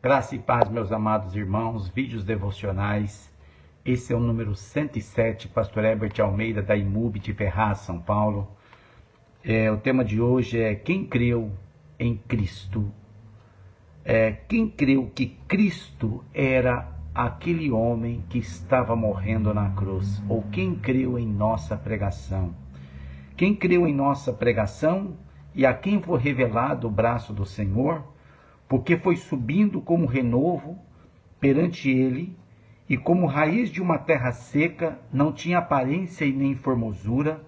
Graça e paz, meus amados irmãos, vídeos devocionais. Esse é o número 107, pastor Herbert Almeida, da IMUB de Ferraz, São Paulo. O tema de hoje é quem creu em Cristo. Quem creu que Cristo era aquele homem que estava morrendo na cruz, ou quem creu em nossa pregação. Quem creu em nossa pregação e a quem foi revelado o braço do Senhor, porque foi subindo como renovo perante ele, e como raiz de uma terra seca, não tinha aparência e nem formosura,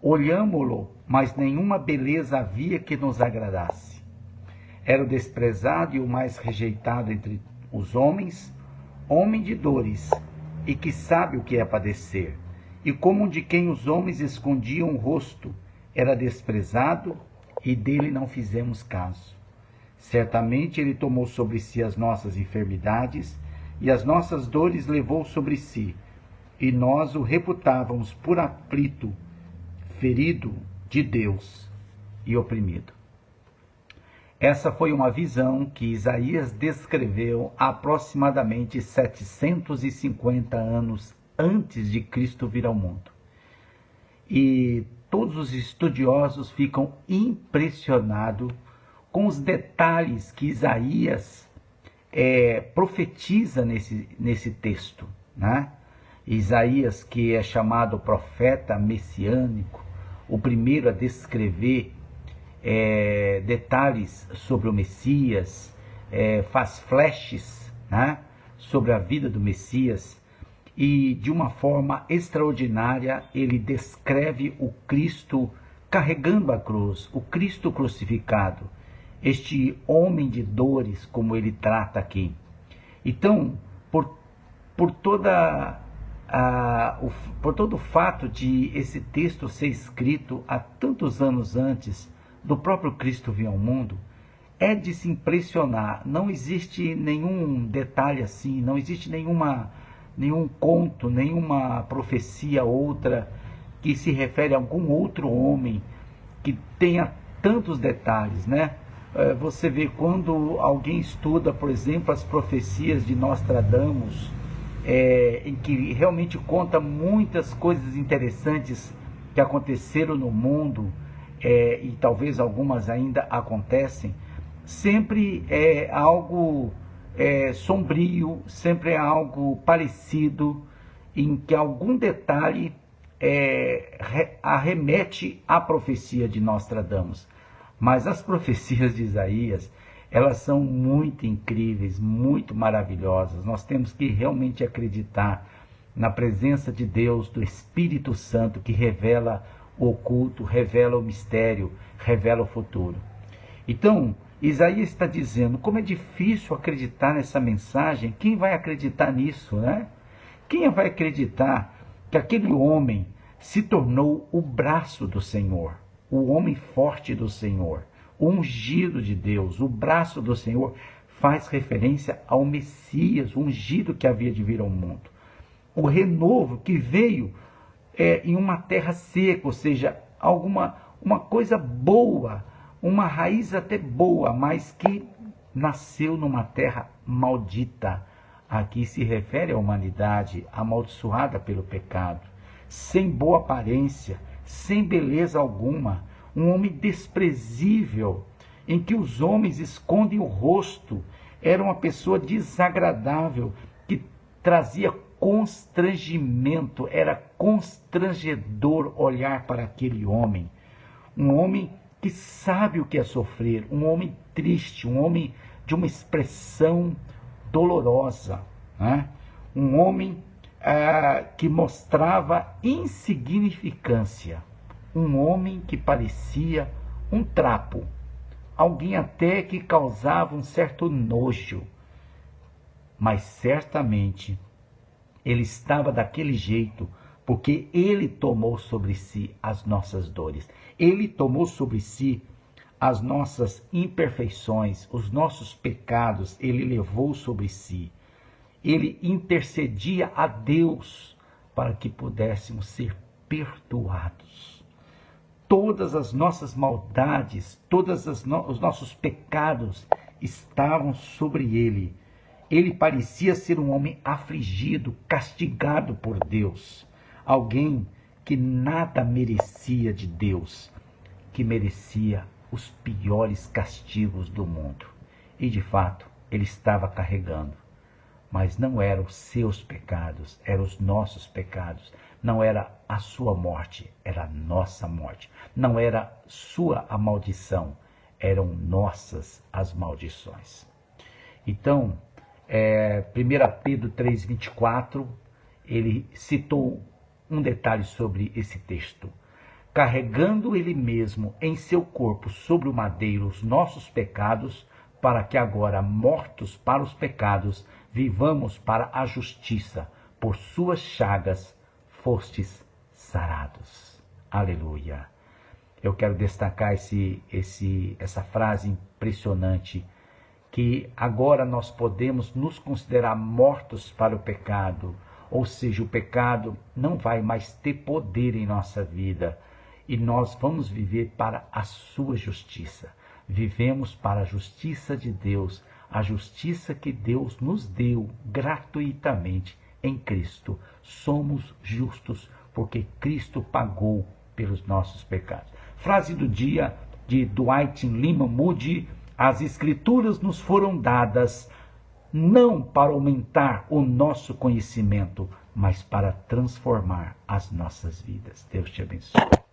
olhámo-lo, mas nenhuma beleza havia que nos agradasse. Era o desprezado e o mais rejeitado entre os homens, homem de dores, e que sabe o que é padecer, e como de quem os homens escondiam o rosto, era desprezado, e dele não fizemos caso. Certamente ele tomou sobre si as nossas enfermidades, e as nossas dores levou sobre si, e nós o reputávamos por aflito, ferido de Deus e oprimido. Essa foi uma visão que Isaías descreveu aproximadamente 750 anos antes de Cristo vir ao mundo. E todos os estudiosos ficam impressionados com os detalhes que Isaías profetiza nesse texto, né? Isaías, que é chamado profeta messiânico, o primeiro a descrever detalhes sobre o Messias, faz flashes, né, sobre a vida do Messias, e de uma forma extraordinária ele descreve o Cristo carregando a cruz, o Cristo crucificado, este homem de dores, como ele trata aqui. Então, por todo o fato de esse texto ser escrito há tantos anos antes do próprio Cristo vir ao mundo, é de se impressionar. Não existe nenhum detalhe assim, não existe nenhum conto, nenhuma profecia outra que se refere a algum outro homem que tenha tantos detalhes, né? Você vê quando alguém estuda, por exemplo, as profecias de Nostradamus, em que realmente conta muitas coisas interessantes que aconteceram no mundo, e talvez algumas ainda acontecem, sempre é algo sombrio, sempre é algo parecido, em que algum detalhe arremete à profecia de Nostradamus. Mas as profecias de Isaías, elas são muito incríveis, muito maravilhosas. Nós temos que realmente acreditar na presença de Deus, do Espírito Santo, que revela o oculto, revela o mistério, revela o futuro. Então, Isaías está dizendo, como é difícil acreditar nessa mensagem. Quem vai acreditar nisso, né? Quem vai acreditar que aquele homem se tornou o braço do Senhor, o homem forte do Senhor, o ungido de Deus? O braço do Senhor faz referência ao Messias, o ungido que havia de vir ao mundo. O renovo que veio em uma terra seca, ou seja, uma coisa boa, uma raiz até boa, mas que nasceu numa terra maldita. Aqui se refere à humanidade amaldiçoada pelo pecado, sem boa aparência, sem beleza alguma, um homem desprezível, em que os homens escondem o rosto. Era uma pessoa desagradável, que trazia constrangimento, era constrangedor olhar para aquele homem. Um homem que sabe o que é sofrer, um homem triste, um homem de uma expressão dolorosa, né? Um homem que mostrava insignificância, um homem que parecia um trapo, alguém até que causava um certo nojo, mas certamente ele estava daquele jeito porque ele tomou sobre si as nossas dores, ele tomou sobre si as nossas imperfeições, os nossos pecados, ele levou sobre si. Ele intercedia a Deus para que pudéssemos ser perdoados. Todas as nossas maldades, os nossos pecados estavam sobre ele. Ele parecia ser um homem afligido, castigado por Deus. Alguém que nada merecia de Deus, que merecia os piores castigos do mundo. E de fato, ele estava carregando. Mas não eram os seus pecados, eram os nossos pecados. Não era a sua morte, era a nossa morte. Não era sua a maldição, eram nossas as maldições. Então, 1 Pedro 3,24, ele citou um detalhe sobre esse texto. Carregando ele mesmo em seu corpo sobre o madeiro os nossos pecados, para que agora, mortos para os pecados, vivamos para a justiça. Por suas chagas fostes sarados. Aleluia. Eu quero destacar essa frase impressionante, que agora nós podemos nos considerar mortos para o pecado, ou seja, o pecado não vai mais ter poder em nossa vida, e nós vamos viver para a sua justiça. Vivemos para a justiça de Deus, a justiça que Deus nos deu gratuitamente em Cristo. Somos justos porque Cristo pagou pelos nossos pecados. Frase do dia de Dwight Lyman Moody: as Escrituras nos foram dadas não para aumentar o nosso conhecimento, mas para transformar as nossas vidas. Deus te abençoe.